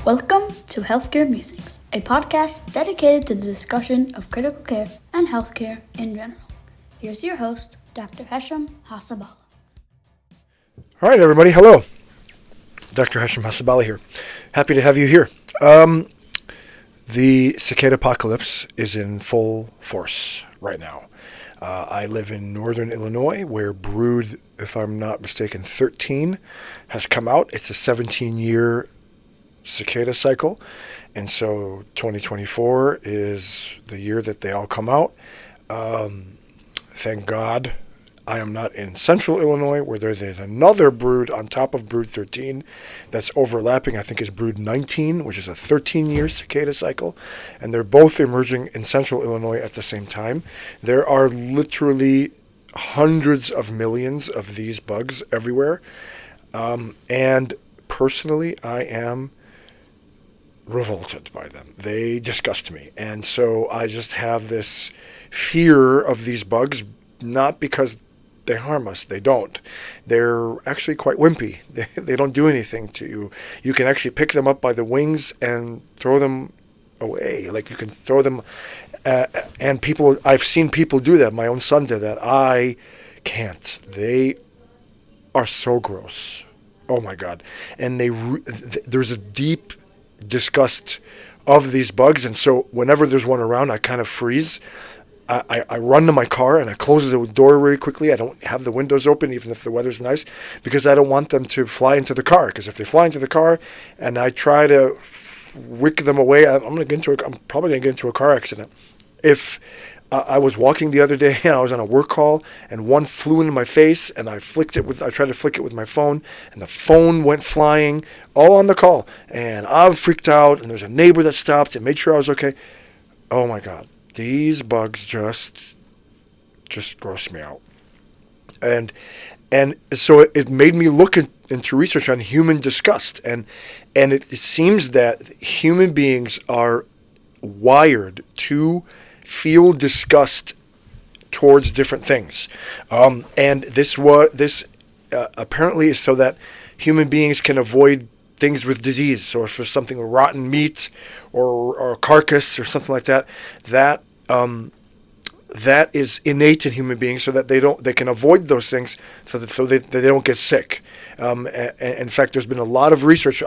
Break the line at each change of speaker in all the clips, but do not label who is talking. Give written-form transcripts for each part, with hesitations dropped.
Welcome to Healthcare Musings, a podcast dedicated to the discussion of critical care and healthcare in general. Here's your host, Dr. Hesham Hasabala.
All right, everybody. Hello. Dr. Hesham Hasabala here. Happy to have you here. The Cicadapocolypse is in full force right now. I live in northern Illinois, where Brood, if I'm not mistaken, 13 has come out. It's a 17-year cicada cycle, and so 2024 is the year that they all come out. Thank God I am not in central Illinois, where there's another brood on top of Brood 13 that's overlapping. I think is Brood 19, which is a 13-year cicada cycle, and they're both emerging in central Illinois at the same time. There are literally hundreds of millions of these bugs everywhere, and personally, I am revolted by them. They disgust me. And so I just have this fear of these bugs, not because they harm us. They don't. They're actually quite wimpy. They don't do anything to you. You can actually pick them up by the wings and throw them away. Like you can throw them, and I've seen people do that. My own son did that. I can't. They are so gross. Oh my God. And there's a deep disgust of these bugs, and so whenever there's one around, I kind of freeze. I run to my car and I close the door really quickly. I don't have the windows open even if the weather's nice, because I don't want them to fly into the car, because if they fly into the car and I try to wick them away, I'm probably going to get into a car accident. If I was walking the other day and I was on a work call and one flew into my face and I tried to flick it with my phone, and the phone went flying all on the call, and I freaked out, and there's a neighbor that stopped and made sure I was okay. Oh my God, these bugs just gross me out. And so it made me look into research on human disgust, and it seems that human beings are wired to feel disgust towards different things, and this apparently is so that human beings can avoid things with disease. So if there's something like rotten meat or a carcass or something like that, that is innate in human beings, so that they can avoid those things, so they don't get sick. In fact, there's been a lot of research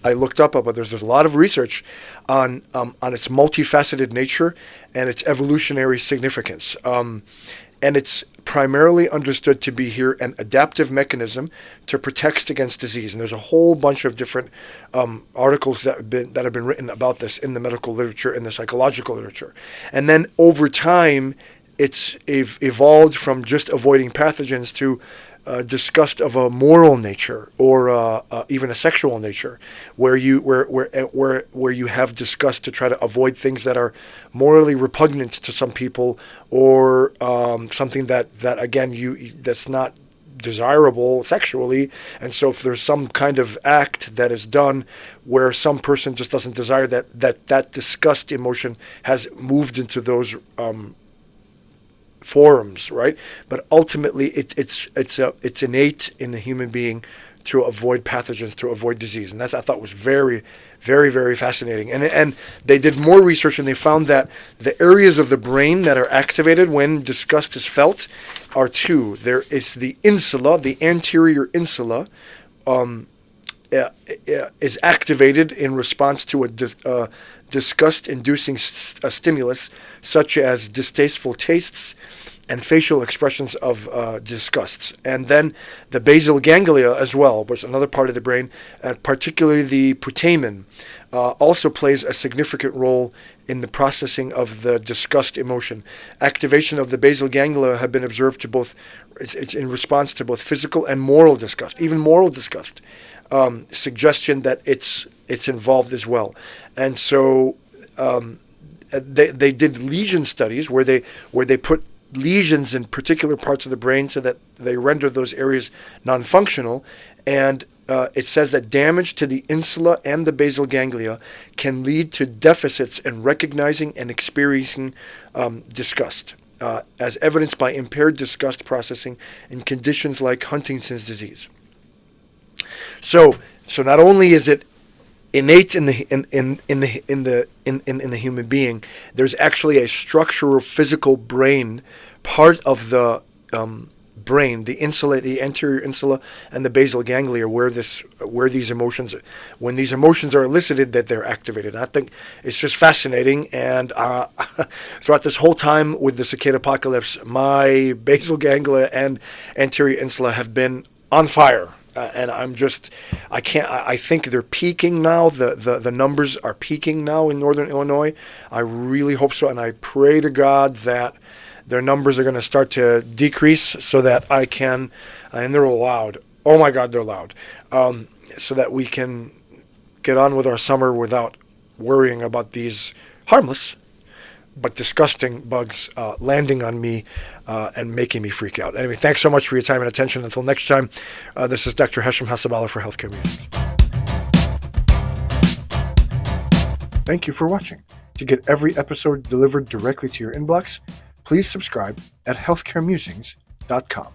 I looked up, but there's a lot of research on its multifaceted nature and its evolutionary significance. And it's primarily understood to be here an adaptive mechanism to protect against disease. And there's a whole bunch of different articles that have been written about this in the medical literature and the psychological literature. And then over time, it's evolved from just avoiding pathogens to disgust of a moral nature, or even a sexual nature, where you have disgust to try to avoid things that are morally repugnant to some people, or something that again that's not desirable sexually. And so if there's some kind of act that is done where some person just doesn't desire that disgust emotion has moved into those forums, right? But ultimately, it's innate in the human being to avoid pathogens, to avoid disease, and I thought was very, very, very fascinating. And they did more research, and they found that the areas of the brain that are activated when disgust is felt are two. There is the insula, the anterior insula, is activated in response to a disgust-inducing stimulus, such as distasteful tastes and facial expressions of disgusts. And then the basal ganglia as well, which is another part of the brain, particularly the putamen, also plays a significant role in the processing of the disgust emotion. Activation of the basal ganglia have been observed it's in response to both physical and moral disgust, even moral disgust. Suggestion that it's involved as well. And so they did lesion studies where they put lesions in particular parts of the brain so that they render those areas non-functional, and it says that damage to the insula and the basal ganglia can lead to deficits in recognizing and experiencing disgust, as evidenced by impaired disgust processing in conditions like Huntington's disease. So not only is it innate in the human being. There's actually a structural physical brain part of the brain, the insula, the anterior insula, and the basal ganglia, where these emotions, when these emotions are elicited, that they're activated. And I think it's just fascinating. And throughout this whole time with the Cicadapocolypse, my basal ganglia and anterior insula have been on fire. And I think they're peaking now. The numbers are peaking now in northern Illinois. I really hope so, and I pray to God that their numbers are going to start to decrease so that I can, and they're loud. Oh my God, they're loud. So that we can get on with our summer without worrying about these harmless but disgusting bugs landing on me and making me freak out. Anyway, thanks so much for your time and attention. Until next time, this is Dr. Hashem Hasabala for Healthcare Musings. Thank you for watching. To get every episode delivered directly to your inbox, please subscribe at healthcaremusings.com.